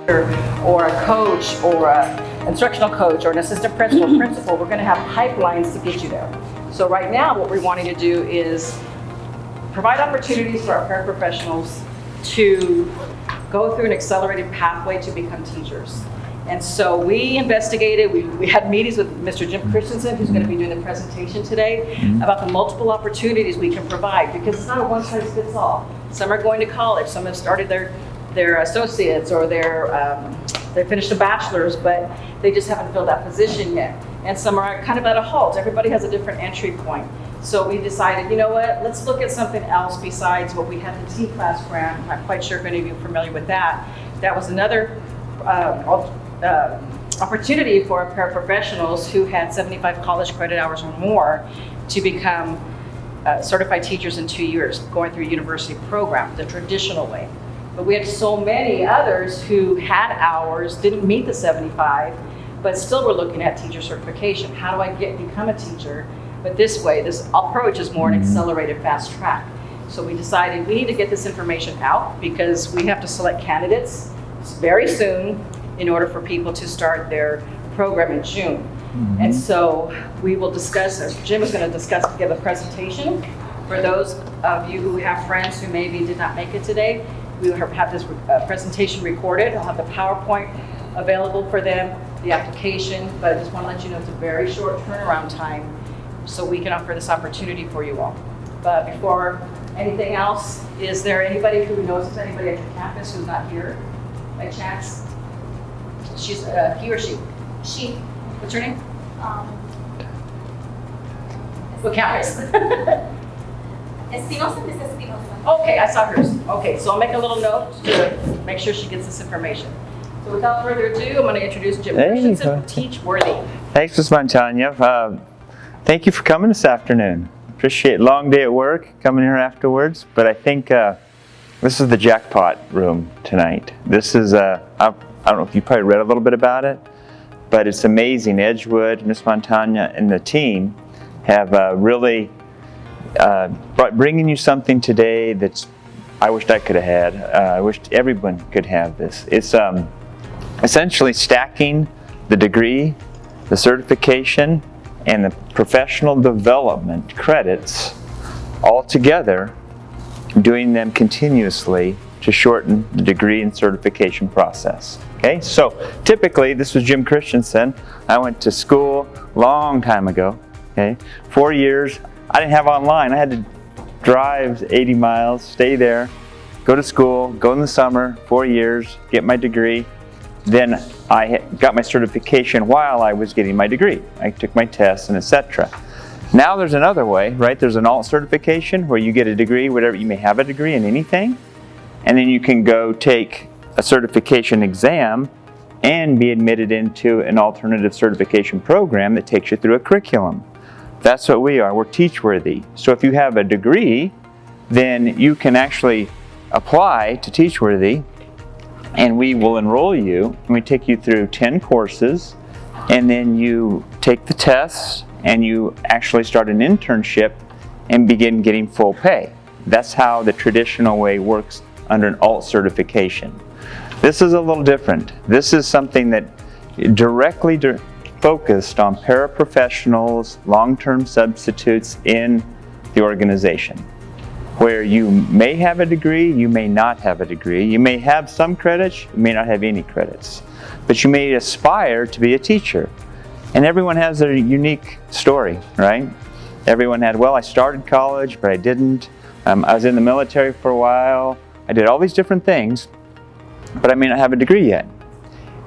or a coach or an instructional coach or an assistant principal, we're going to have pipelines to get you there. So right now what we're wanting to do is provide opportunities for our paraprofessionals to go through an accelerated pathway to become teachers. And so we investigated, we had meetings with Mr. Jim Christensen, who's going to be doing the presentation today, about the multiple opportunities we can provide, because it's not a one-size-fits-all. Some are going to college, some have started their associates, or they finished a bachelor's, but they just haven't filled that position yet. And some are kind of at a halt. Everybody has a different entry point. So we decided, you know what, let's look at something else besides what we had the T-Class grant. I'm not quite sure if any of you are familiar with that. That was another opportunity for paraprofessionals who had 75 college credit hours or more to become certified teachers in 2 years, going through a university program, the traditional way. But we had so many others who had hours, didn't meet the 75, but still were looking at teacher certification. How do I become a teacher? But this way, this approach is more an accelerated fast track. So we decided we need to get this information out because we have to select candidates very soon in order for people to start their program in June. And so we will discuss, Jim is going to discuss, give a presentation for those of you who have friends who maybe did not make it today. We will have this presentation recorded. I'll have the PowerPoint available for them, the application, but I just want to let you know it's a very short turnaround time so we can offer this opportunity for you all. But before anything else, is there anybody who knows of anybody at your campus who's not here by chance? She's he or she? She. What's her name? What campus? Espinosa, Miss Espinosa. Okay, I saw hers. Okay, so I'll make a little note to make sure she gets this information. So without further ado, I'm going to introduce Jim Christensen from Teachworthy. Thanks, Ms. Montagna. Thank you for coming this afternoon. Appreciate a long day at work, coming here afterwards, but I think this is the jackpot room tonight. This is, I don't know if you probably read a little bit about it, but it's amazing. Edgewood, Ms. Montagna, and the team have really bringing you something today that's I wished I could have had. I wished everyone could have this. It's essentially stacking the degree, the certification, and the professional development credits all together, doing them continuously to shorten the degree and certification process. Okay, so typically this was Jim Christensen. I went to school a long time ago. Okay, 4 years. I didn't have online. I had to drive 80 miles, stay there, go to school, go in the summer, 4 years, get my degree. Then I got my certification while I was getting my degree. I took my tests and etc. Now there's another way, right? There's an alt certification where you get a degree, whatever, you may have a degree in anything, and then you can go take a certification exam and be admitted into an alternative certification program that takes you through a curriculum. That's what we are. We're Teachworthy. So if you have a degree, then you can actually apply to Teachworthy, and we will enroll you, and we take you through 10 courses, and then you take the tests, and you actually start an internship and begin getting full pay. That's how the traditional way works under an alt certification. This is a little different. This is something that directly focused on paraprofessionals, long-term substitutes in the organization, where you may have a degree, you may not have a degree, you may have some credits, you may not have any credits, but you may aspire to be a teacher. And everyone has their unique story, right? Everyone had, well, I started college, but I didn't. I was in the military for a while. I did all these different things, but I may not have a degree yet.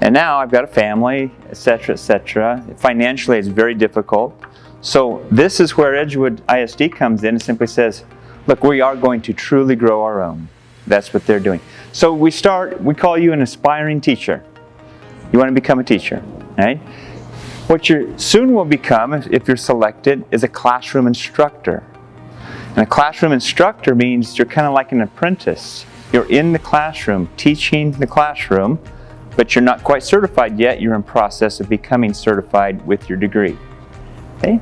And now I've got a family, etc., etc. Financially, it's very difficult. So this is where Edgewood ISD comes in and simply says, look, we are going to truly grow our own. That's what they're doing. So we call you an aspiring teacher. You want to become a teacher, right? What you soon will become, if you're selected, is a classroom instructor. And a classroom instructor means you're kind of like an apprentice. You're in the classroom, teaching the classroom, but you're not quite certified yet. You're in process of becoming certified with your degree. Okay?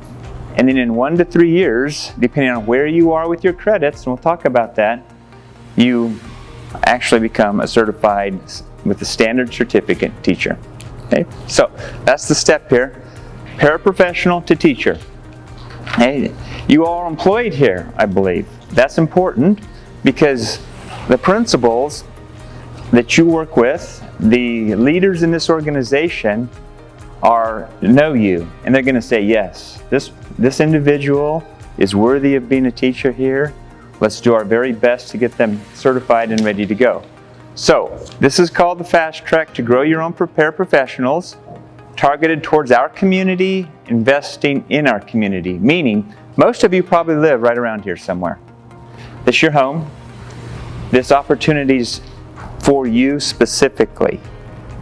And then in 1 to 3 years, depending on where you are with your credits, and we'll talk about that, you actually become a certified with the standard certificate teacher. Okay? So that's the step here. Paraprofessional to teacher. Okay? You are employed here, I believe. That's important because the principals that you work with, the leaders in this organization, know you, and they're going to say, yes, this individual is worthy of being a teacher here. Let's do our very best to get them certified and ready to go. So this is called the fast track to grow your own paraprofessionals, targeted towards our community, investing in our community, meaning most of you probably live right around here somewhere. This is your home. This opportunity's for you specifically.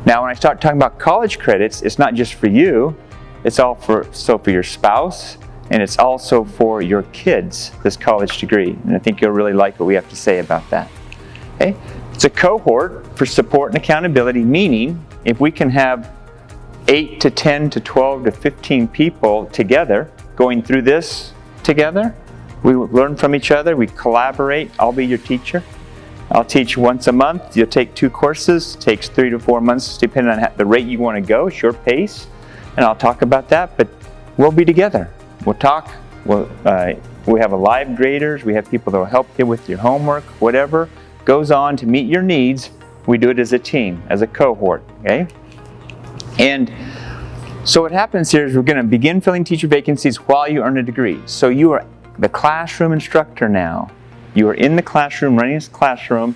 Now, when I start talking about college credits, it's not just for you, it's for your spouse, and it's also for your kids, this college degree. And I think you'll really like what we have to say about that. Okay? It's a cohort for support and accountability, meaning if we can have 8 to 10 to 12 to 15 people together going through this together, we learn from each other, we collaborate. I'll be your teacher. I'll teach once a month. You'll take 2 courses. It takes 3 to 4 months depending on the rate you want to go. It's your pace. And I'll talk about that, but we'll be together. We'll talk. We have a live graders. We have people that will help you with your homework, whatever goes on to meet your needs. We do it as a team, as a cohort, okay? And so what happens here is we're going to begin filling teacher vacancies while you earn a degree. So you are the classroom instructor now. You are in the classroom, running this classroom,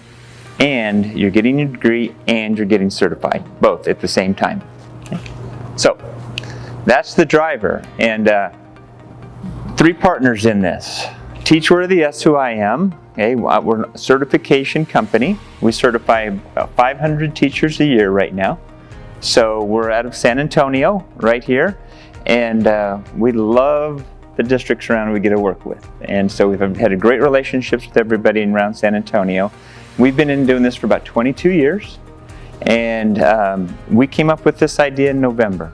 and you're getting your degree and you're getting certified, both at the same time. Okay? So that's the driver. And 3 partners in this. Teachworthy, that's who I am. Okay, we're a certification company. We certify about 500 teachers a year right now. So we're out of San Antonio, right here. And we love the districts around we get to work with. And so we've had a great relationships with everybody around San Antonio. We've been doing this for about 22 years. And we came up with this idea in November.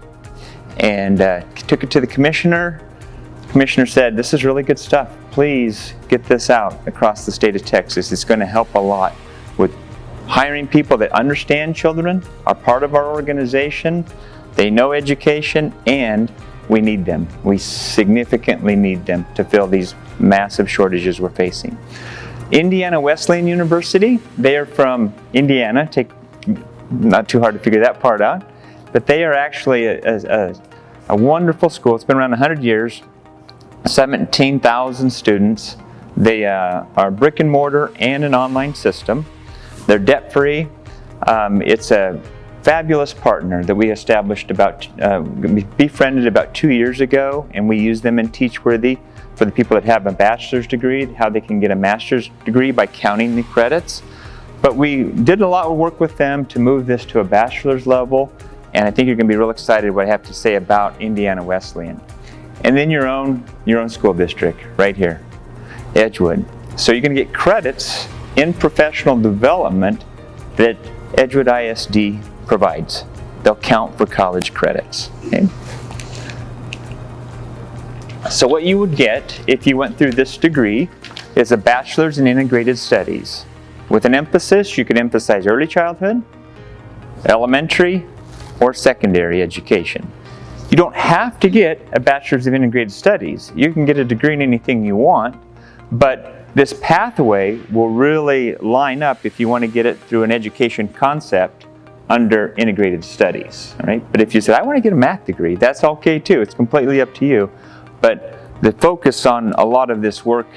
And took it to the commissioner. The commissioner said, this is really good stuff. Please get this out across the state of Texas. It's going to help a lot with hiring people that understand children, are part of our organization, they know education, and we need them. We significantly need them to fill these massive shortages we're facing. Indiana Wesleyan University, they are from Indiana. Not too hard to figure that part out. But they are actually a wonderful school. It's been around 100 years, 17,000 students. They are brick and mortar and an online system. They're debt-free. It's a fabulous partner that we established befriended about 2 years ago, and we use them in Teachworthy for the people that have a bachelor's degree, how they can get a master's degree by counting the credits. But we did a lot of work with them to move this to a bachelor's level, and I think you're going to be real excited what I have to say about Indiana Wesleyan. And then your own school district, right here, Edgewood. So you're going to get credits in professional development that Edgewood ISD provides. They'll count for college credits. Okay? So what you would get if you went through this degree is a bachelor's in integrated studies. With an emphasis, you could emphasize early childhood, elementary, or secondary education. You don't have to get a bachelor's of integrated studies. You can get a degree in anything you want, but this pathway will really line up if you want to get it through an education concept under integrated studies. All right? But if you said, I want to get a math degree, that's okay too. It's completely up to you. But the focus on a lot of this work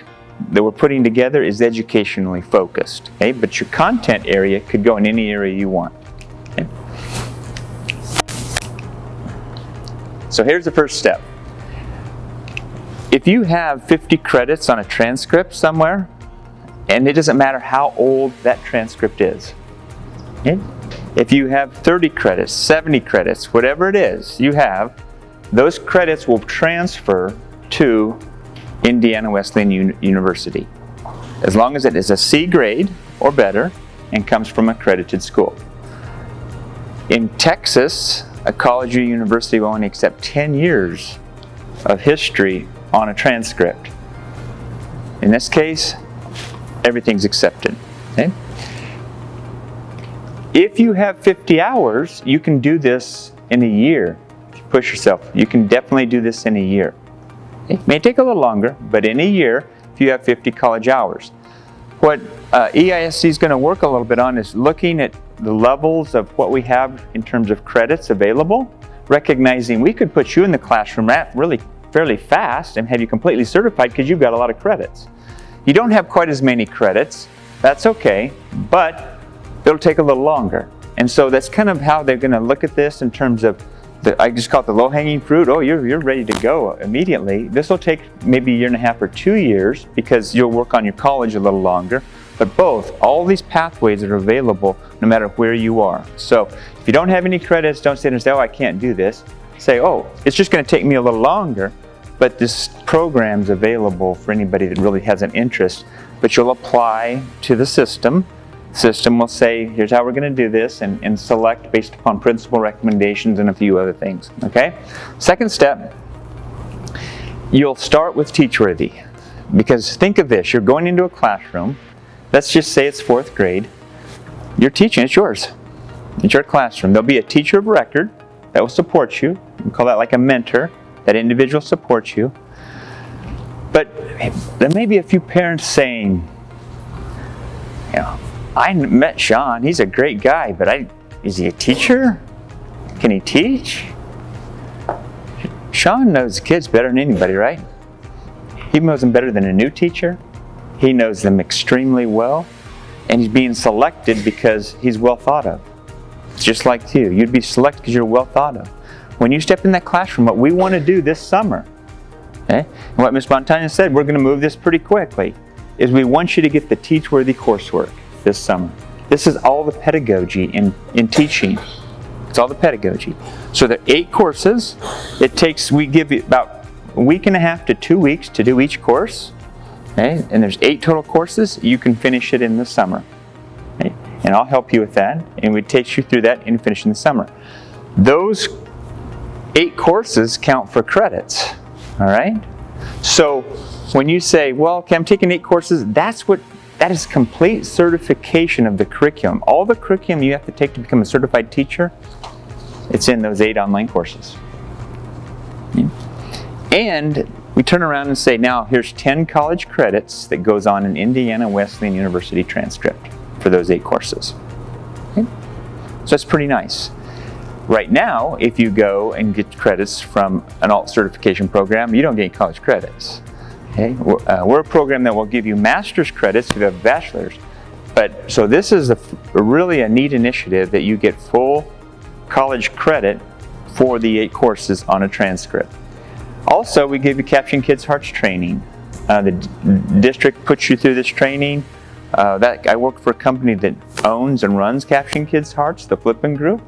that we're putting together is educationally focused. Okay? But your content area could go in any area you want. Okay? So here's the first step. If you have 50 credits on a transcript somewhere, and it doesn't matter how old that transcript is. Okay? If you have 30 credits, 70 credits, whatever it is you have, those credits will transfer to Indiana Wesleyan University, as long as it is a C grade or better and comes from an accredited school. In Texas, a college or university will only accept 10 years of history on a transcript. In this case, everything's accepted. Okay? If you have 50 hours, you can do this in a year. If you push yourself, you can definitely do this in a year. It may take a little longer, but in a year, if you have 50 college hours. What EISC is going to work a little bit on is looking at the levels of what we have in terms of credits available, recognizing we could put you in the classroom really fairly fast and have you completely certified because you've got a lot of credits. You don't have quite as many credits, that's okay, but it'll take a little longer. And so that's kind of how they're going to look at this in terms of, I just call it the low-hanging fruit. Oh, you're ready to go immediately. This will take maybe a year and a half or 2 years because you'll work on your college a little longer. But all these pathways are available no matter where you are. So if you don't have any credits, don't sit there and say, oh, I can't do this. Say, oh, it's just going to take me a little longer, but this program's available for anybody that really has an interest. But you'll apply to the system. The system will say, here's how we're going to do this, and select based upon principal recommendations and a few other things. Okay? Second step, you'll start with Teachworthy. Because think of this, you're going into a classroom. Let's just say it's 4th grade. You're teaching, it's yours. It's your classroom. There'll be a teacher of record that will support you. We call that like a mentor. That individual supports you. But there may be a few parents saying, I met Sean, he's a great guy, but is he a teacher? Can he teach? Sean knows kids better than anybody, right? He knows them better than a new teacher. He knows them extremely well, and he's being selected because he's well thought of. It's just like you. You'd be selected because you're well thought of. When you step in that classroom, what we want to do this summer, and what Ms. Montana said, we're going to move this pretty quickly, is we want you to get the Teachworthy coursework this summer. This is all the pedagogy in teaching. It's all the pedagogy. So there are 8 courses. We give you about a week and a half to 2 weeks to do each course. Okay? And there's 8 total courses. You can finish it in the summer. Okay? And I'll help you with that. And we take you through that and finish in the summer. Those 8 courses count for credits. All right? So when you say, well, okay, I'm taking 8 courses, that is complete certification of the curriculum. All the curriculum you have to take to become a certified teacher, it's in those 8 online courses. And we turn around and say, now here's 10 college credits that goes on an Indiana Wesleyan University transcript for those 8 courses. Okay? So that's pretty nice. Right now, if you go and get credits from an alt certification program, you don't get college credits. Okay? We're a program that will give you master's credits if you have bachelor's. So this is really a neat initiative that you get full college credit for the 8 courses on a transcript. Also, we give you Capturing Kids' Hearts training. The district puts you through this training. I work for a company that owns and runs Capturing Kids' Hearts, the Flippin' Group,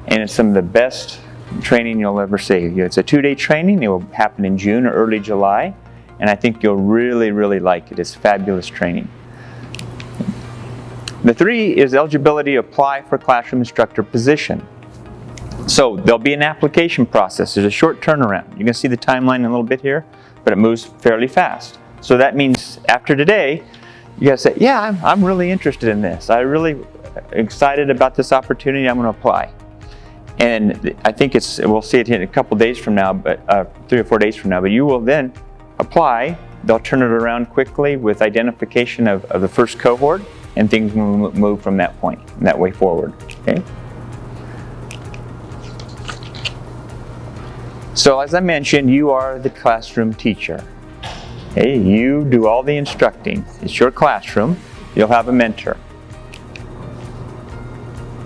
and it's some of the best training you'll ever see. It's a 2-day training. It will happen in June or early July, and I think you'll really, really like it. It's fabulous training. The 3 is eligibility to apply for classroom instructor position. So there'll be an application process. There's a short turnaround. You're going to see the timeline in a little bit here, but it moves fairly fast. So that means after today, you got to say, yeah, I'm really interested in this. I'm really excited about this opportunity. I'm going to apply. And I think we'll see it in a couple days from now, but 3 or 4 days from now. But you will then apply. They'll turn it around quickly with identification of the first cohort, and things will move from that point, that way forward. Okay. So as I mentioned, you are the classroom teacher. Okay, you do all the instructing. It's your classroom. You'll have a mentor.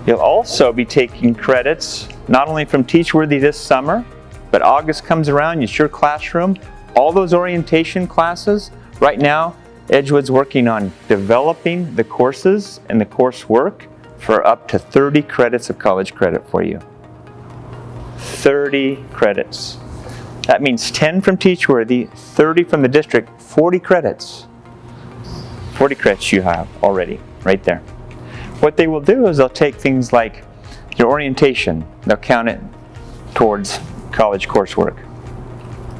You'll also be taking credits not only from Teachworthy this summer, but August comes around, it's your classroom. All those orientation classes, right now, Edgewood's working on developing the courses and the coursework for up to 30 credits of college credit for you. 30 credits. That means 10 from Teachworthy, 30 from the district, 40 credits. 40 credits you have already, right there. What they will do is they'll take things like your orientation, they'll count it towards college coursework.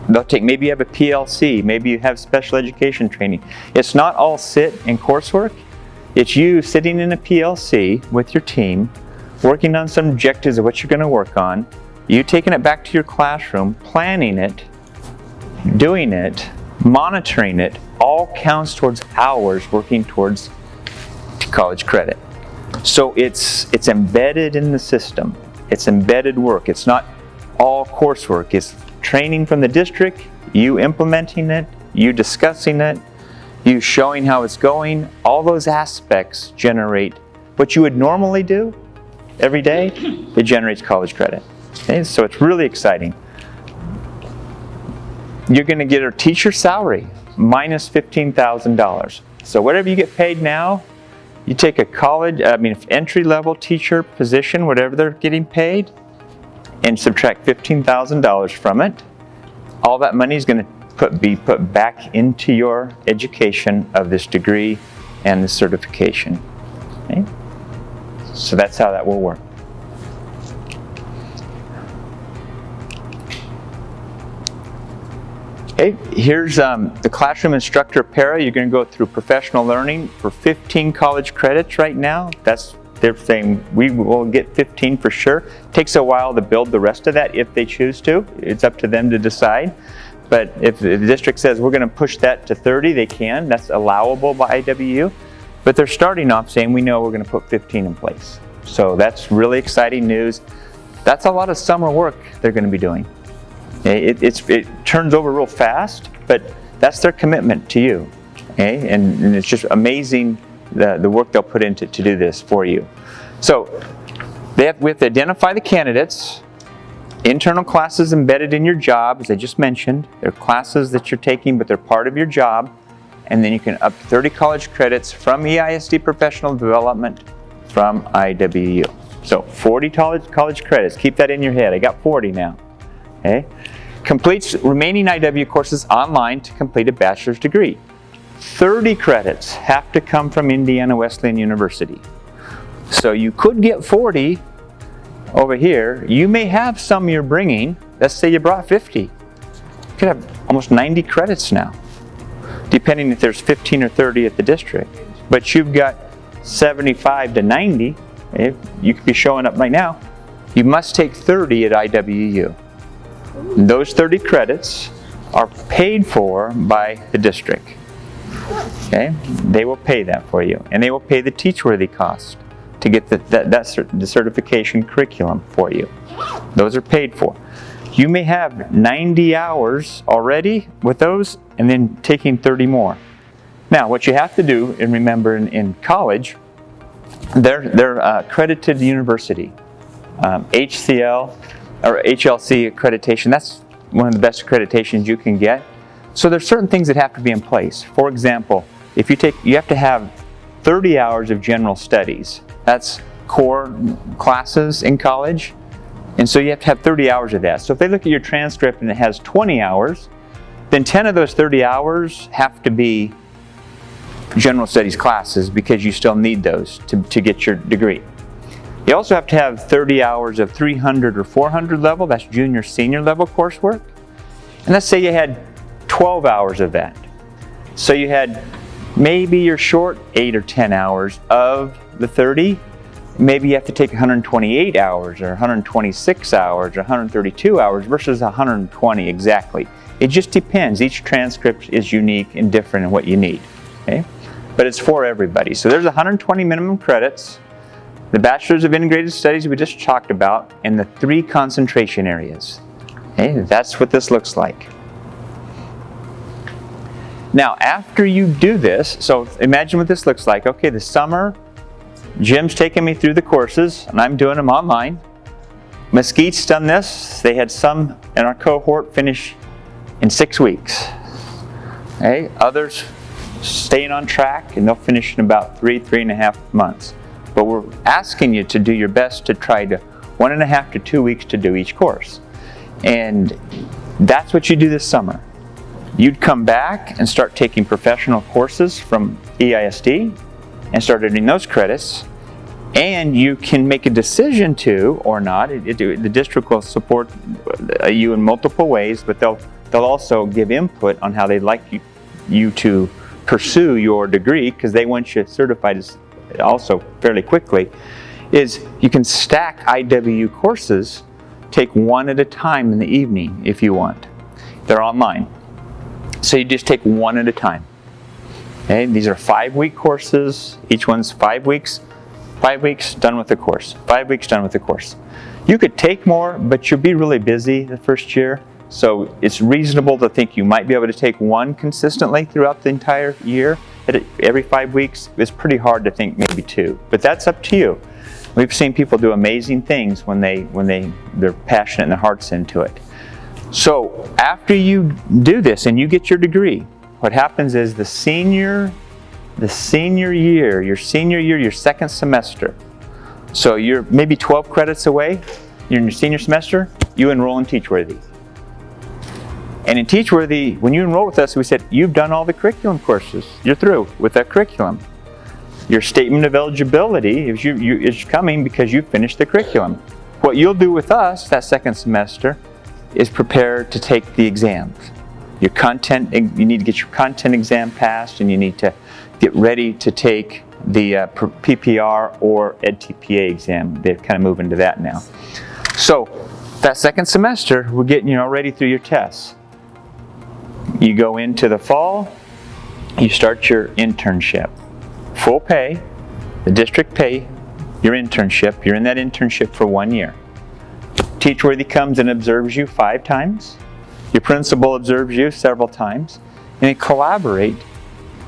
They'll take, maybe you have a PLC, maybe you have special education training. It's not all sit and coursework. It's you sitting in a PLC with your team, working on some objectives of what you're going to work on, you taking it back to your classroom, planning it, doing it, monitoring it, all counts towards hours working towards college credit. So it's embedded in the system. It's embedded work. It's not all coursework. It's training from the district, you implementing it, you discussing it, you showing how it's going. All those aspects generate what you would normally do every day. It generates college credit. Okay? So it's really exciting. You're going to get a teacher salary minus $15,000. So whatever you get paid now, you take a entry-level teacher position, whatever they're getting paid, and subtract $15,000 from it. All that money is going to be put back into your education of this degree and the certification. Okay? So that's how that will work. Okay, here's the classroom instructor para. You're going to go through professional learning for 15 college credits right now. They're saying we will get 15 for sure. Takes a while to build the rest of that if they choose to. It's up to them to decide. But if the district says we're going to push that to 30, they can. That's allowable by IWU. But they're starting off saying we know we're going to put 15 in place. So that's really exciting news. That's a lot of summer work they're going to be doing. It turns over real fast, but that's their commitment to you. Okay? And it's just amazing the work they'll put into to do this for you. So we have to identify the candidates, internal classes embedded in your job, as I just mentioned. They're classes that you're taking, but they're part of your job. And then you can up 30 college credits from EISD Professional Development from IWU. So 40 college credits. Keep that in your head. I got 40 now. Okay? Completes remaining IW courses online to complete a bachelor's degree. 30 credits have to come from Indiana Wesleyan University. So you could get 40 over here. You may have some you're bringing. Let's say you brought 50. You could have almost 90 credits now, depending if there's 15 or 30 at the district. But you've got 75 to 90. You could be showing up right now. You must take 30 at IWU. Those 30 credits are paid for by the district. Okay? They will pay that for you, and they will pay the Teachworthy cost to get the certification curriculum for you. Those are paid for. You may have 90 hours already with those, and then taking 30 more. Now, what you have to do, and remember in college, they're accredited university, HCL or HLC accreditation. That's one of the best accreditations you can get. So there's certain things that have to be in place. For example, if you have to have 30 hours of general studies. That's core classes in college. And so you have to have 30 hours of that. So if they look at your transcript and it has 20 hours, then 10 of those 30 hours have to be general studies classes because you still need those to get your degree. You also have to have 30 hours of 300 or 400 level, that's junior, senior level coursework. And let's say you had 12 hours of that. So you had, maybe you're short 8 or 10 hours of the 30. Maybe you have to take 128 hours or 126 hours or 132 hours versus 120 exactly. It just depends. Each transcript is unique and different in what you need. Okay? But it's for everybody. So there's 120 minimum credits. The Bachelor's of Integrated Studies we just talked about, and the 3 concentration areas. Okay, that's what this looks like. Now, after you do this, so imagine what this looks like. Okay, the summer, Jim's taking me through the courses, and I'm doing them online. Mesquite's done this. They had some in our cohort finish in 6 weeks. Okay, others staying on track, and they'll finish in about 3.5 months. But we're asking you to do your best to try to 1.5 to 2 weeks to do each course. And that's what you do this summer. You'd come back and start taking professional courses from EISD and start earning those credits. And you can make a decision to, or not, the district will support you in multiple ways, but they'll also give input on how they'd like you to pursue your degree, because they want you certified also fairly quickly, is you can stack IW courses, take one at a time in the evening if you want. They're online. So you just take one at a time. Okay? These are 5-week courses. Each one's 5 weeks. 5 weeks, done with the course. 5 weeks, done with the course. You could take more, but you'll be really busy the first year. So it's reasonable to think you might be able to take one consistently throughout the entire year. Every 5 weeks, it's pretty hard to think maybe 2, but that's up to you. We've seen people do amazing things when they're passionate and their heart's into it. So after you do this and you get your degree, what happens is the senior year, your second semester. So you're maybe 12 credits away, you're in your senior semester, you enroll in Teachworthy. And in Teachworthy, when you enroll with us, we said, you've done all the curriculum courses. You're through with that curriculum. Your statement of eligibility is coming because you finished the curriculum. What you'll do with us that second semester is prepare to take the exams. You need to get your content exam passed, and you need to get ready to take the PPR or EdTPA exam. They're kind of moving to that now. So that second semester, we're getting you ready through your tests. You go into the fall, you start your internship. Full pay, the district pay your internship. You're in that internship for 1 year. Teachworthy comes and observes you 5 times. Your principal observes you several times. And they collaborate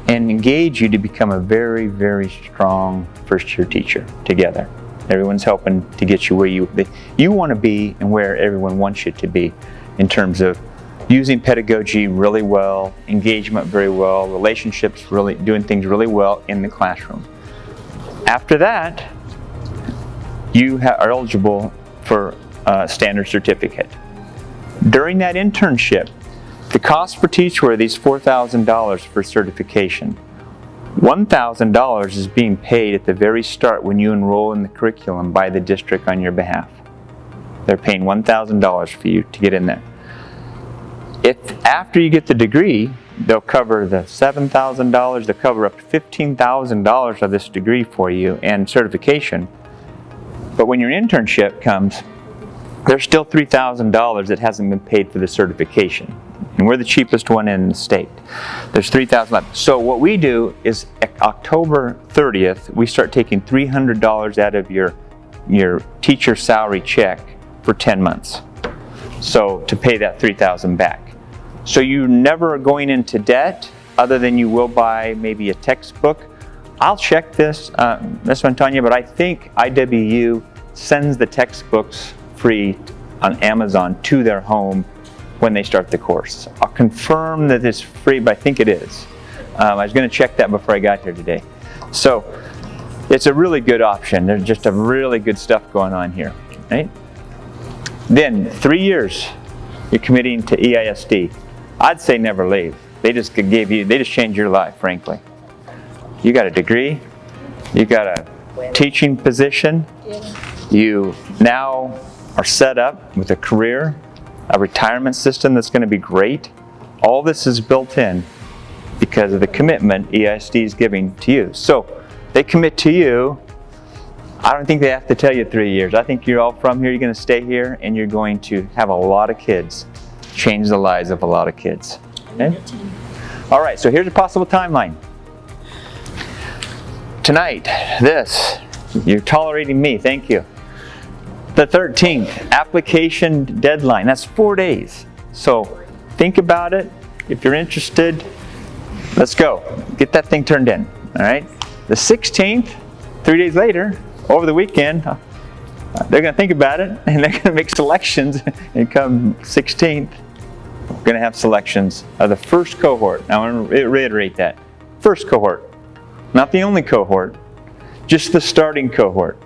and engage you to become a very, very strong first-year teacher together. Everyone's helping to get you where you want to be and where everyone wants you to be in terms of using pedagogy really well, engagement very well, relationships, really doing things really well in the classroom. After that, you are eligible for a standard certificate. During that internship, the cost for Teachworthy is $4,000 for certification. $1,000 is being paid at the very start when you enroll in the curriculum by the district on your behalf. They're paying $1,000 for you to get in there. If after you get the degree, they'll cover the $7,000, they'll cover up to $15,000 of this degree for you and certification. But when your internship comes, there's still $3,000 that hasn't been paid for the certification. And we're the cheapest one in the state. There's $3,000 left. So what we do is October 30th, we start taking $300 out of your teacher salary check for 10 months. So to pay that $3,000 back. So you never are going into debt other than you will buy maybe a textbook. I'll check this, Ms. Montagna, but I think IWU sends the textbooks free on Amazon to their home when they start the course. I'll confirm that it's free, but I think it is. I was going to check that before I got here today. So it's a really good option. There's just a really good stuff going on here, right? Then 3 years, you're committing to EISD. I'd say never leave. They just changed your life, frankly. You got a degree, you got a teaching position, you now are set up with a career, a retirement system that's going to be great. All this is built in because of the commitment EISD is giving to you. So they commit to you. I don't think they have to tell you 3 years. I think you're all from here, you're going to stay here, and you're going to have a lot of kids, change the lives of a lot of kids. Okay? All right, so here's a possible timeline. Tonight, you're tolerating me, thank you. The 13th, application deadline, that's 4 days. So think about it. If you're interested, let's go. Get that thing turned in, all right? The 16th, 3 days later, over the weekend, they're going to think about it, and they're going to make selections, and come 16th, we're going to have selections of the first cohort. Now, I want to reiterate that. First cohort, not the only cohort, just the starting cohort.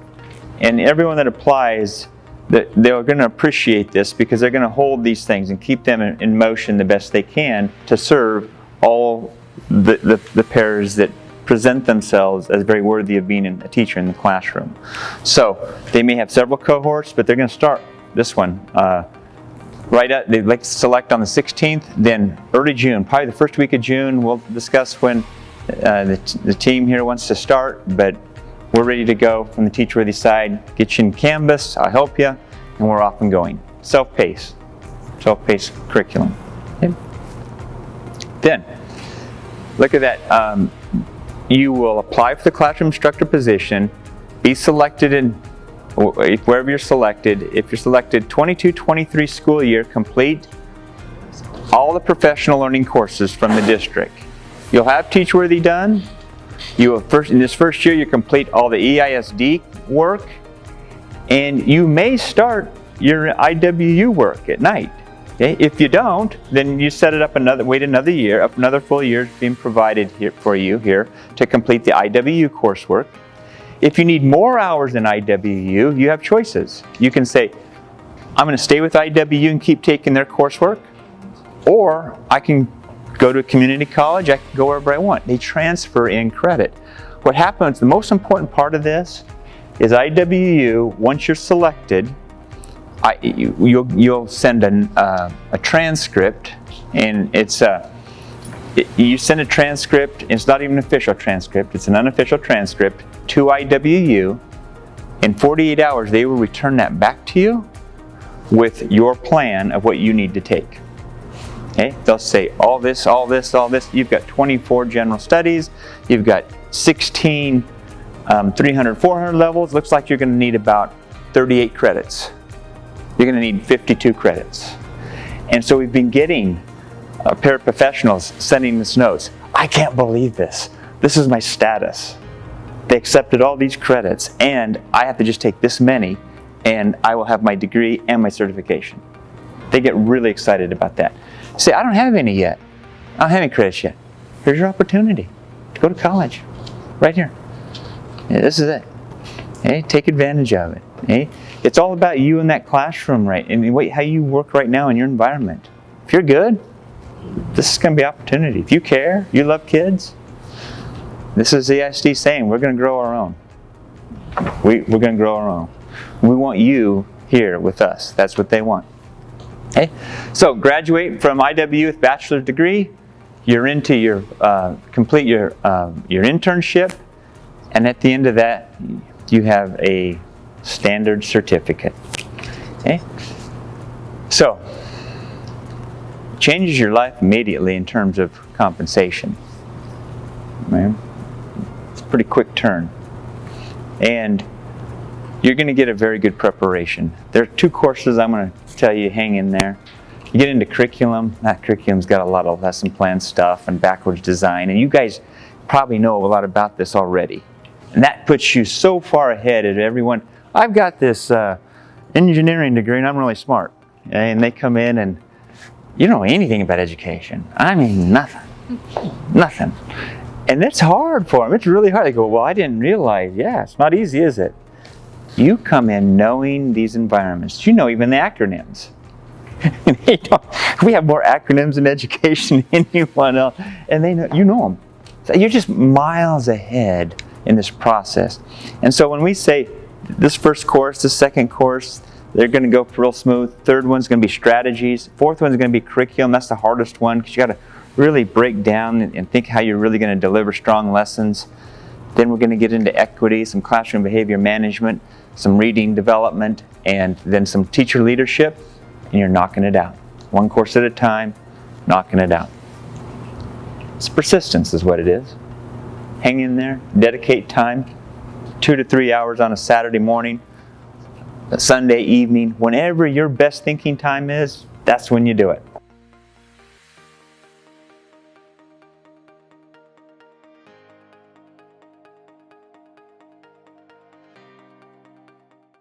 And everyone that applies, they're going to appreciate this because they're going to hold these things and keep them in motion the best they can to serve all the pairs that present themselves as very worthy of being a teacher in the classroom. So they may have several cohorts, but they're going to start this one. They'd like to select on the 16th, then early June, probably the first week of June. We'll discuss when the team here wants to start, but we're ready to go from the Teachworthy side. Get you in Canvas, I'll help you, and we're off and going. Self-paced curriculum. Okay. Then, look at that. You will apply for the classroom instructor position, be selected in wherever you're selected. If you're selected 22-23 school year, complete all the professional learning courses from the district. You'll have Teachworthy done. You will in this first year, you complete all the EISD work, and you may start your IWU work at night. Okay? If you don't, then you set it up wait another year, another full year is being provided here for you here to complete the IWU coursework. If you need more hours in IWU, you have choices. You can say, I'm going to stay with IWU and keep taking their coursework, or I can go to a community college, I can go wherever I want. They transfer in credit. What happens, the most important part of this is IWU, once you're selected, you'll send a transcript, and you send a transcript. It's not even an official transcript, it's an unofficial transcript to IWU. In 48 hours, they will return that back to you with your plan of what you need to take. Okay? They'll say all this. You've got 24 general studies, you've got 16 300, 400 levels. Looks like you're going to need about 38 credits. You're going to need 52 credits. And so we've been getting paraprofessionals sending us notes. I can't believe this. This is my status. They accepted all these credits, and I have to just take this many, and I will have my degree and my certification. They get really excited about that. Say, I don't have any yet. I don't have any credits yet. Here's your opportunity to go to college. Right here. Yeah, this is it. Hey, take advantage of it. Hey, it's all about you in that classroom, right? And how you work right now in your environment. If you're good, this is going to be an opportunity. If you care, you love kids, this is the ISD saying, we're going to grow our own. We're going to grow our own. We want you here with us. That's what they want. Okay? So graduate from IWU with bachelor's degree. You're into your complete your internship, and at the end of that, you have a standard certificate. Okay? So changes your life immediately in terms of compensation. Right? It's a pretty quick turn, and you're going to get a very good preparation. There are 2 courses I'm going to tell you, hang in there. You get into curriculum. That curriculum's got a lot of lesson plan stuff and backwards design, and you guys probably know a lot about this already. And that puts you so far ahead of everyone. I've got this engineering degree and I'm really smart. Okay? And they come in and you don't know anything about education. I mean, nothing. And it's hard for them. It's really hard. They go, well, I didn't realize. Yeah, it's not easy, is it? You come in knowing these environments. You know even the acronyms. We have more acronyms in education than anyone else. And you know them. So you're just miles ahead in this process. And so when we say this first course, this second course, they're going to go real smooth. Third one's going to be strategies. Fourth one's going to be curriculum. That's the hardest one because you got to really break down and think how you're really going to deliver strong lessons. Then we're going to get into equity, some classroom behavior management, some reading development, and then some teacher leadership, and you're knocking it out. One course at a time, knocking it out. It's persistence is what it is. Hang in there, dedicate time, 2 to 3 hours on a Saturday morning, a Sunday evening, whenever your best thinking time is, that's when you do it.